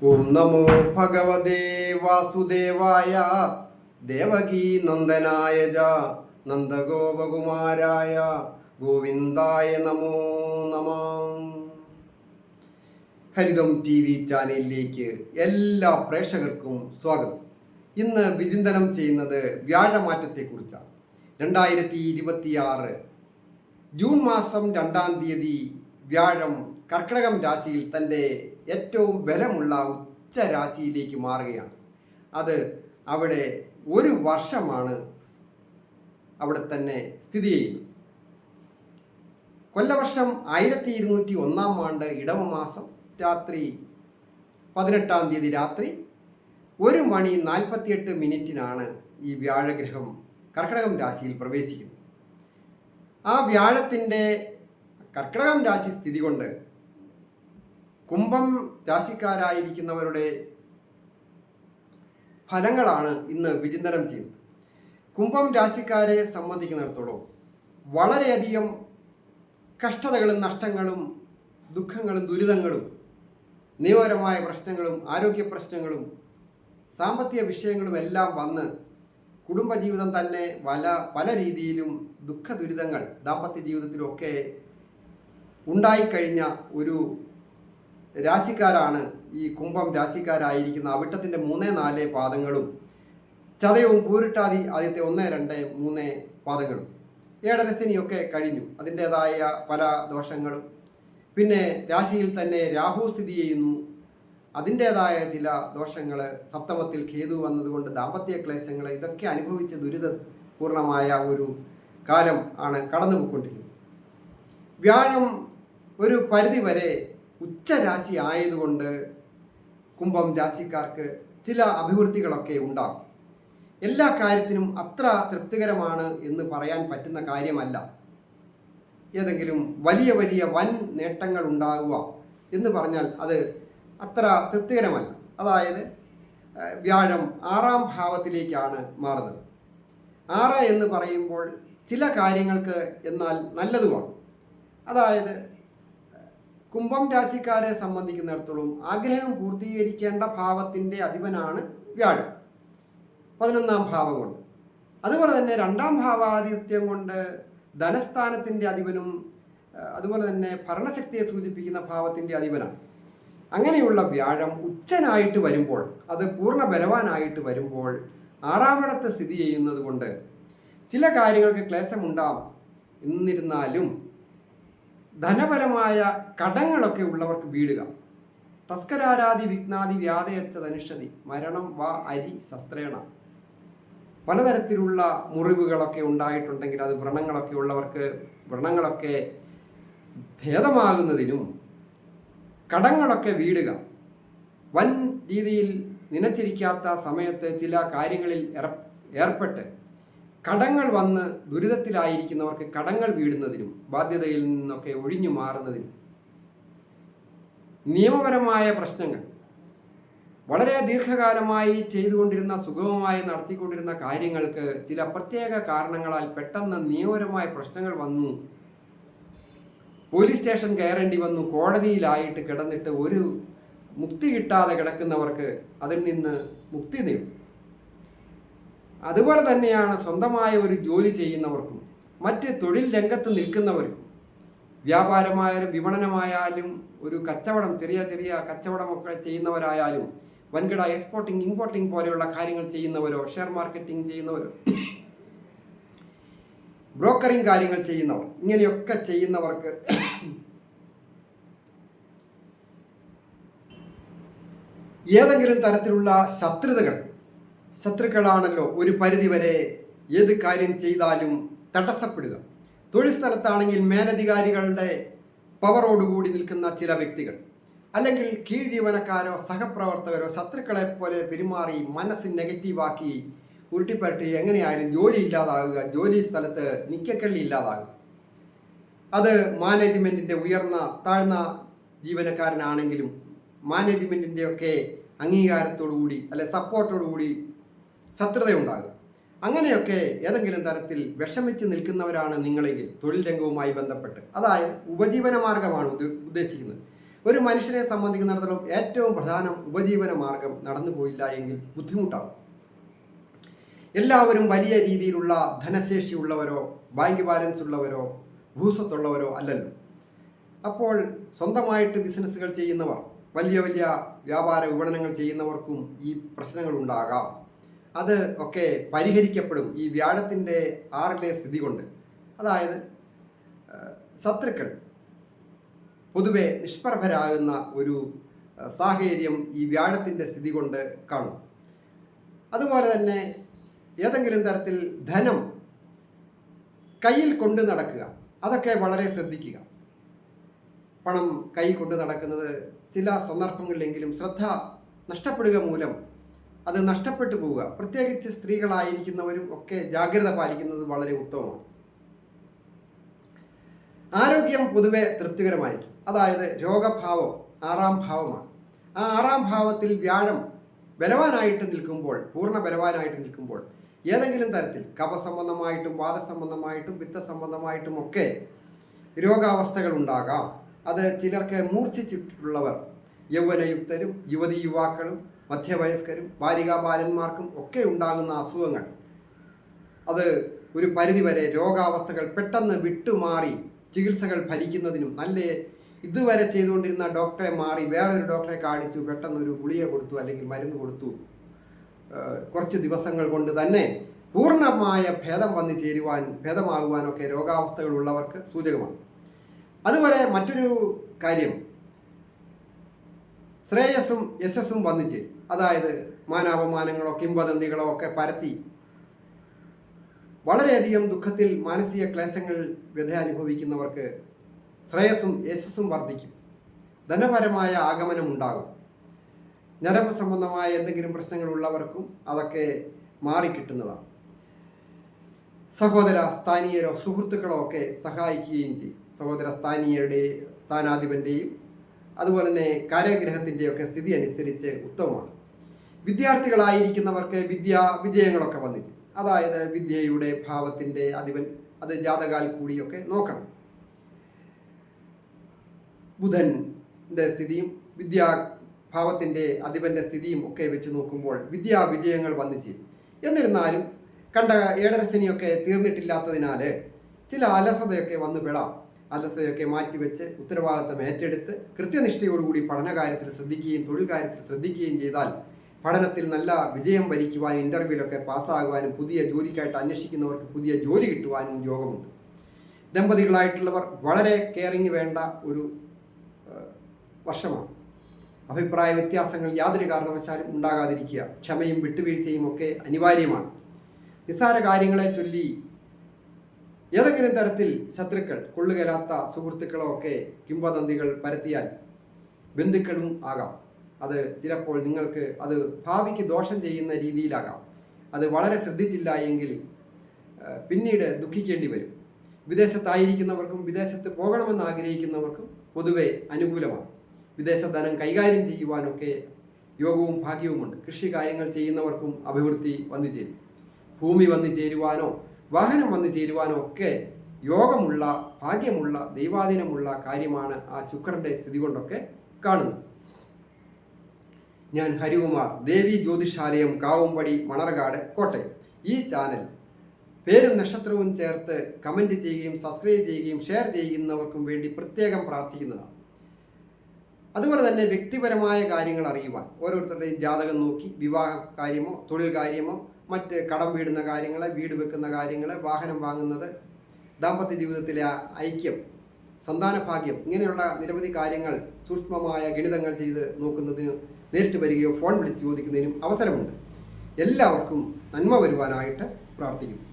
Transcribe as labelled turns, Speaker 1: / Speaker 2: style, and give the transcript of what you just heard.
Speaker 1: ഓം നമോ ഭഗവതേ വാസുദേവായ ദേവകീ നന്ദനായ ച നന്ദഗോപകുമാരായ ഗോവിന്ദായ നമോ നമഃ. ഹരിതം ടി വി ചാനലിലേക്ക് എല്ലാ പ്രേക്ഷകർക്കും സ്വാഗതം. ഇന്ന് വിചിന്തനം ചെയ്യുന്നത് വ്യാഴമാറ്റത്തെക്കുറിച്ചാണ്. 2026 ജൂൺ മാസം 2-ാം തീയതി വ്യാഴം കർക്കിടകം രാശിയിൽ തൻ്റെ ഏറ്റവും ബലമുള്ള ഉച്ച രാശിയിലേക്ക് മാറുകയാണ്. അത് അവിടെ ഒരു വർഷമാണ് അവിടെ തന്നെ സ്ഥിതി ചെയ്യുന്നത്. കൊല്ലവർഷം 1201 ആണ്ട് ഇടവമാസം രാത്രി 18-ാം തീയതി രാത്രി 1:48 ഈ വ്യാഴഗ്രഹം കർക്കിടകം രാശിയിൽ പ്രവേശിക്കുന്നത്. ആ വ്യാഴത്തിൻ്റെ കർക്കിടകം രാശി സ്ഥിതി കൊണ്ട് കുംഭം രാശിക്കാരായിരിക്കുന്നവരുടെ ഫലങ്ങളാണ് ഇന്ന് വിചിന്തനം ചെയ്യുന്നത്. കുംഭം രാശിക്കാരെ സംബന്ധിക്കുന്നിടത്തോളം വളരെയധികം കഷ്ടതകളും നഷ്ടങ്ങളും ദുഃഖങ്ങളും ദുരിതങ്ങളും നിയമപരമായ പ്രശ്നങ്ങളും ആരോഗ്യ പ്രശ്നങ്ങളും സാമ്പത്തിക വിഷയങ്ങളും എല്ലാം വന്ന് കുടുംബജീവിതം തന്നെ പല രീതിയിലും ദുഃഖ ദുരിതങ്ങൾ ദാമ്പത്യ ജീവിതത്തിലൊക്കെ ഉണ്ടായിക്കഴിഞ്ഞ ഒരു രാശിക്കാരാണ് ഈ കുംഭം രാശിക്കാരായിരിക്കുന്ന അവിട്ടത്തിൻ്റെ 3-4 പാദങ്ങളും ചതയവും പൂരിട്ടാതി ആദ്യത്തെ 1-2-3 പാദങ്ങളും. ഏഴരശനിയൊക്കെ കഴിഞ്ഞു, അതിൻ്റേതായ പല ദോഷങ്ങളും. പിന്നെ രാശിയിൽ തന്നെ രാഹു സ്ഥിതി ചെയ്യുന്നു, അതിൻ്റേതായ ചില ദോഷങ്ങൾ. സപ്തമത്തിൽ കേതു വന്നതുകൊണ്ട് ദാമ്പത്യ ക്ലേശങ്ങൾ, ഇതൊക്കെ അനുഭവിച്ച ദുരിതപൂർണമായ ഒരു കാലം ആണ് കടന്നു പോയിക്കൊണ്ടിരിക്കുന്നത്. വ്യാഴം ഒരു പരിധിവരെ ഉച്ചരാശി ആയതുകൊണ്ട് കുംഭം രാശിക്കാർക്ക് ചില അഭിവൃദ്ധികളൊക്കെ ഉണ്ടാകും. എല്ലാ കാര്യത്തിനും അത്ര തൃപ്തികരമാണ് എന്ന് പറയാൻ പറ്റുന്ന കാര്യമല്ല. ഏതെങ്കിലും വലിയ വലിയ വൻ നേട്ടങ്ങൾ ഉണ്ടാകുക എന്ന് പറഞ്ഞാൽ അത് അത്ര തൃപ്തികരമല്ല. അതായത് വ്യാഴം 6-ാം ഭാവത്തിലേക്കാണ് മാറുന്നത്. 6 എന്ന് പറയുമ്പോൾ ചില കാര്യങ്ങൾക്ക് എന്നാൽ നല്ലതുമാണ്. അതായത് കുംഭം രാശിക്കാരെ സംബന്ധിക്കുന്നിടത്തോളം ആഗ്രഹം പൂർത്തീകരിക്കേണ്ട ഭാവത്തിൻ്റെ അധിപനാണ് വ്യാഴം 11-ാം ഭാവം കൊണ്ട്. അതുപോലെ തന്നെ 2-ാം ഭാവാധിപത്യം കൊണ്ട് ധനസ്ഥാനത്തിൻ്റെ അധിപനും അതുപോലെ തന്നെ ഭരണശക്തിയെ സൂചിപ്പിക്കുന്ന ഭാവത്തിൻ്റെ അധിപനാണ്. അങ്ങനെയുള്ള വ്യാഴം ഉച്ചനായിട്ട് വരുമ്പോൾ, അത് പൂർണ്ണ ബലവാനായിട്ട് വരുമ്പോൾ 6-ാമിടത്ത് സ്ഥിതി ചെയ്യുന്നത് കൊണ്ട് ചില കാര്യങ്ങൾക്ക് ക്ലേശമുണ്ടാകും. എന്നിരുന്നാലും ധനപരമായ കടങ്ങളൊക്കെ ഉള്ളവർക്ക് വീടുക. തസ്കരാരാദി വിഘ്നാദി വ്യാധയച്ച ധനുഷതി മരണം വാ അരി ശസ്ത്രേണ. പലതരത്തിലുള്ള മുറിവുകളൊക്കെ ഉണ്ടായിട്ടുണ്ടെങ്കിൽ അത് വ്രണങ്ങളൊക്കെ ഉള്ളവർക്ക് വ്രണങ്ങളൊക്കെ ഭേദമാകുന്നതിനും കടങ്ങളൊക്കെ വീടുക. വൻ രീതിയിൽ നനച്ചിരിക്കാത്ത സമയത്ത് ചില കാര്യങ്ങളിൽ ഏർപ്പെട്ട് കടങ്ങൾ വന്ന് ദുരിതത്തിലായിരിക്കുന്നവർക്ക് കടങ്ങൾ വീടുന്നതിനും ബാധ്യതയിൽ നിന്നൊക്കെ ഒഴിഞ്ഞു മാറുന്നതിനും, നിയമപരമായ പ്രശ്നങ്ങൾ വളരെ ദീർഘകാലമായി ചെയ്തുകൊണ്ടിരുന്ന സുഗമമായി നടത്തിക്കൊണ്ടിരുന്ന കാര്യങ്ങൾക്ക് ചില പ്രത്യേക കാരണങ്ങളാൽ പെട്ടെന്ന് നിയമപരമായ പ്രശ്നങ്ങൾ വന്നു, പോലീസ് സ്റ്റേഷൻ കയറേണ്ടി വന്നു, കോടതിയിലായിട്ട് കിടന്നിട്ട് ഒരു മുക്തി കിട്ടാതെ കിടക്കുന്നവർക്ക് അതിൽ നിന്ന് മുക്തി നേടും. അതുപോലെ തന്നെയാണ് സ്വന്തമായ ഒരു ജോലി ചെയ്യുന്നവർക്കും മറ്റ് തൊഴിൽ രംഗത്ത് നിൽക്കുന്നവർക്കും, വ്യാപാരമായാലും വിപണനമായാലും ഒരു കച്ചവടം ചെറിയ കച്ചവടമൊക്കെ ചെയ്യുന്നവരായാലും, വൻകിട എക്സ്പോർട്ടിങ് ഇമ്പോർട്ടിങ് പോലെയുള്ള കാര്യങ്ങൾ ചെയ്യുന്നവരോ, ഷെയർ മാർക്കറ്റിംഗ് ചെയ്യുന്നവരോ, ബ്രോക്കറിങ് കാര്യങ്ങൾ ചെയ്യുന്നവർ, ഇങ്ങനെയൊക്കെ ചെയ്യുന്നവർക്ക് ഏതെങ്കിലും തരത്തിലുള്ള ശത്രുക്കളാണല്ലോ ഒരു പരിധിവരെ ഏത് കാര്യം ചെയ്താലും തടസ്സപ്പെടുക. തൊഴിൽ സ്ഥലത്താണെങ്കിൽ മേലധികാരികളുടെ പവറോടുകൂടി നിൽക്കുന്ന ചില വ്യക്തികൾ, അല്ലെങ്കിൽ കീഴ് ജീവനക്കാരോ സഹപ്രവർത്തകരോ ശത്രുക്കളെ പോലെ പെരുമാറി മനസ്സ് നെഗറ്റീവാക്കി ഉരുട്ടിപ്പരട്ടി എങ്ങനെയായാലും ജോലി ഇല്ലാതാകുക, ജോലി സ്ഥലത്ത് നിക്കക്കള്ളി ഇല്ലാതാകുക. അത് മാനേജ്മെൻറ്റിൻ്റെ ഉയർന്ന താഴ്ന്ന ജീവനക്കാരനാണെങ്കിലും മാനേജ്മെൻറ്റിൻ്റെയൊക്കെ അംഗീകാരത്തോടുകൂടി അല്ലെ സപ്പോർട്ടോടുകൂടി ശത്രുതയുണ്ടാകുക. അങ്ങനെയൊക്കെ ഏതെങ്കിലും തരത്തിൽ വിഷമിച്ച് നിൽക്കുന്നവരാണ് നിങ്ങളെങ്കിൽ തൊഴിൽ രംഗവുമായി ബന്ധപ്പെട്ട്, അതായത് ഉപജീവന മാർഗമാണ് ഉദ്ദേശിക്കുന്നത്, ഒരു മനുഷ്യനെ സംബന്ധിക്കുന്നിടത്തോളം ഏറ്റവും പ്രധാനം ഉപജീവന മാർഗം നടന്നു പോയില്ല എങ്കിൽ ബുദ്ധിമുട്ടാകും. എല്ലാവരും വലിയ രീതിയിലുള്ള ധനശേഷിയുള്ളവരോ ബാങ്ക് ബാലൻസ് ഉള്ളവരോ ഭൂസ്വത്തുള്ളവരോ അല്ലല്ലോ. അപ്പോൾ സ്വന്തമായിട്ട് ബിസിനസ്സുകൾ ചെയ്യുന്നവർ, വലിയ വലിയ വ്യാപാര വിപണനങ്ങൾ ചെയ്യുന്നവർക്കും ഈ പ്രശ്നങ്ങൾ ഉണ്ടാകാം. അത് ഒക്കെ പരിഹരിക്കപ്പെടും ഈ വ്യാഴത്തിൻ്റെ 6ലെ സ്ഥിതി കൊണ്ട്. അതായത് ശത്രുക്കൾ പൊതുവെ നിഷ്പ്രഭരാകുന്ന ഒരു സാഹചര്യം ഈ വ്യാഴത്തിൻ്റെ സ്ഥിതി കൊണ്ട് കാണും. അതുപോലെ തന്നെ ഏതെങ്കിലും തരത്തിൽ ധനം കയ്യിൽ കൊണ്ട് നടക്കുക, അതൊക്കെ വളരെ ശ്രദ്ധിക്കുക. പണം കൈ കൊണ്ട് നടക്കുന്നത് ചില സന്ദർഭങ്ങളിലെങ്കിലും ശ്രദ്ധ നഷ്ടപ്പെടുക മൂലം അത് നഷ്ടപ്പെട്ടു പോവുക. പ്രത്യേകിച്ച് സ്ത്രീകളായിരിക്കുന്നവരും ഒക്കെ ജാഗ്രത പാലിക്കുന്നത് വളരെ ഉത്തമമാണ്. ആരോഗ്യം പൊതുവെ തൃപ്തികരമായിരിക്കും. അതായത് രോഗഭാവം 6ാം ഭാവമാണ്. ആ 6ാം ഭാവത്തിൽ വ്യാഴം ബലവാനായിട്ട് നിൽക്കുമ്പോൾ, പൂർണ്ണ ബലവാനായിട്ട് നിൽക്കുമ്പോൾ ഏതെങ്കിലും തരത്തിൽ കഫസംബന്ധമായിട്ടും വാദസംബന്ധമായിട്ടും പിത്തസംബന്ധമായിട്ടും ഒക്കെ രോഗാവസ്ഥകൾ ഉണ്ടാകാം. അത് ചിലർക്ക് മൂർച്ഛിച്ചിട്ടുള്ളവർ, യൗവനയുക്തരും യുവതി യുവാക്കളും മധ്യവയസ്കരും ബാലികാബാലന്മാർക്കും ഒക്കെ ഉണ്ടാകുന്ന അസുഖങ്ങൾ, അത് ഒരു പരിധിവരെ രോഗാവസ്ഥകൾ പെട്ടെന്ന് വിട്ടുമാറി ചികിത്സകൾ ഫലിക്കുന്നതിനും, നല്ല ഇതുവരെ ചെയ്തുകൊണ്ടിരുന്ന ഡോക്ടറെ മാറി വേറൊരു ഡോക്ടറെ കാണിച്ചു, പെട്ടെന്നൊരു ഗുളിക കൊടുത്തു അല്ലെങ്കിൽ മരുന്ന് കൊടുത്തു, കുറച്ച് ദിവസങ്ങൾ കൊണ്ട് തന്നെ പൂർണ്ണമായ ഭേദമാകുവാനൊക്കെ രോഗാവസ്ഥകൾ ഉള്ളവർക്ക് സൂചകമാണ്. അതുപോലെ മറ്റൊരു കാര്യം, ശ്രേയസ്സും യശസ്സും വന്നു ചേരും. അതായത് മാനാപമാനങ്ങളോ കിംവദന്തികളോ ഒക്കെ പരത്തി വളരെയധികം ദുഃഖത്തിൽ മാനസിക ക്ലേശങ്ങൾ വ്യഥ അനുഭവിക്കുന്നവർക്ക് ശ്രേയസ്സും യശസ്സും വർദ്ധിക്കും. ധനപരമായ ആഗമനം ഉണ്ടാകും. ഞരമ്പ് സംബന്ധമായ എന്തെങ്കിലും പ്രശ്നങ്ങളുള്ളവർക്കും അതൊക്കെ മാറിക്കിട്ടുന്നതാണ്. സഹോദര സ്ഥാനീയരോ സുഹൃത്തുക്കളോ ഒക്കെ സഹായിക്കുകയും ചെയ്യും. സഹോദര സ്ഥാനാധിപൻ്റെയും അതുപോലെ തന്നെ കാരാഗ്രഹത്തിൻ്റെയും ഒക്കെ സ്ഥിതി അനുസരിച്ച് ഉത്തമമാണ്. വിദ്യാർത്ഥികളായിരിക്കുന്നവർക്ക് വിജയങ്ങളൊക്കെ വന്നിച്ച്, അതായത് വിദ്യയുടെ ഭാവത്തിൻ്റെ അധിപൻ അത് ജാതകാൽ കൂടിയൊക്കെ നോക്കണം. ബുധൻ്റെ സ്ഥിതിയും വിദ്യാഭാവത്തിൻ്റെ അധിപൻ്റെ സ്ഥിതിയും ഒക്കെ വെച്ച് നോക്കുമ്പോൾ വിജയങ്ങൾ വന്നിച്ച്. എന്നിരുന്നാലും കണ്ട ഏഴരശനിയൊക്കെ തീർന്നിട്ടില്ലാത്തതിനാൽ ചില അലസതയൊക്കെ വന്നു പെടാം. അലസതയൊക്കെ മാറ്റിവെച്ച് ഉത്തരവാദിത്തം ഏറ്റെടുത്ത് കൃത്യനിഷ്ഠയോടുകൂടി പഠനകാര്യത്തിൽ ശ്രദ്ധിക്കുകയും തൊഴിൽ കാര്യത്തിൽ ശ്രദ്ധിക്കുകയും ചെയ്താൽ പഠനത്തിൽ നല്ല വിജയം വരിക്കുവാനും ഇൻ്റർവ്യൂവിലൊക്കെ പാസ്സാകുവാനും പുതിയ ജോലിക്കായിട്ട് അന്വേഷിക്കുന്നവർക്ക് പുതിയ ജോലി കിട്ടുവാനും യോഗമുണ്ട്. ദമ്പതികളായിട്ടുള്ളവർ വളരെ കെയറിങ് വേണ്ട ഒരു വർഷമാണ്. അഭിപ്രായ വ്യത്യാസങ്ങൾ യാതൊരു കാരണവശാലും ഉണ്ടാകാതിരിക്കുക. ക്ഷമയും വിട്ടുവീഴ്ചയും ഒക്കെ അനിവാര്യമാണ്. നിസ്സാര കാര്യങ്ങളെ ചൊല്ലി ഏതെങ്കിലും തരത്തിൽ ശത്രുക്കൾ, കൊള്ളുകലാത്ത സുഹൃത്തുക്കളോ ഒക്കെ കിംവദന്തികൾ പരത്തിയാൽ ബന്ധുക്കളും ആകാം. അത് ചിലപ്പോൾ നിങ്ങൾക്ക് അത് ഭാവിക്ക് ദോഷം ചെയ്യുന്ന രീതിയിലാകാം. അത് വളരെ ശ്രദ്ധിച്ചില്ല എങ്കിൽ പിന്നീട് ദുഃഖിക്കേണ്ടി വരും. വിദേശത്തായിരിക്കുന്നവർക്കും വിദേശത്ത് പോകണമെന്ന് ആഗ്രഹിക്കുന്നവർക്കും പൊതുവെ അനുകൂലമാണ്. വിദേശ ധനം കൈകാര്യം ചെയ്യുവാനൊക്കെ യോഗവും ഭാഗ്യവുമുണ്ട്. കൃഷി കാര്യങ്ങൾ ചെയ്യുന്നവർക്കും അഭിവൃദ്ധി വന്നു ചേരും. ഭൂമി വന്നു ചേരുവാനോ വാഹനം വന്നു ചേരുവാനോ ഒക്കെ യോഗമുള്ള, ഭാഗ്യമുള്ള, ദൈവാധീനമുള്ള കാര്യമാണ് ആ ശുക്രൻ്റെ സ്ഥിതി കൊണ്ടൊക്കെ കാണുന്നത്. ഞാൻ ഹരികുമാർ, ദേവി ജ്യോതിഷാലയം, കാവുംപടി, മണർകാട്, കോട്ടയം. ഈ ചാനൽ പേരും നക്ഷത്രവും ചേർത്ത് കമൻറ്റ് ചെയ്യുകയും സബ്സ്ക്രൈബ് ചെയ്യുകയും ഷെയർ ചെയ്യുന്നവർക്കും വേണ്ടി പ്രത്യേകം പ്രാർത്ഥിക്കുന്നതാണ്. അതുപോലെ തന്നെ വ്യക്തിപരമായ കാര്യങ്ങൾ അറിയുവാൻ ഓരോരുത്തരുടെയും ജാതകം നോക്കി വിവാഹ കാര്യമോ തൊഴിൽ കാര്യമോ മറ്റ് കടം വീടുന്ന കാര്യങ്ങൾ, വീട് വെക്കുന്ന കാര്യങ്ങൾ, വാഹനം വാങ്ങുന്നത്, ദാമ്പത്യ ജീവിതത്തിലെ ഐക്യം, സന്താനഭാഗ്യം, ഇങ്ങനെയുള്ള നിരവധി കാര്യങ്ങൾ സൂക്ഷ്മമായ ഗണിതങ്ങൾ ചെയ്ത് നോക്കുന്നതിന് നേരിട്ട് വരികയോ ഫോൺ വിളിച്ച് ചോദിക്കുന്നതിനും അവസരമുണ്ട്. എല്ലാവർക്കും നന്മ വരുവാനായിട്ട് പ്രാർത്ഥിക്കുന്നു.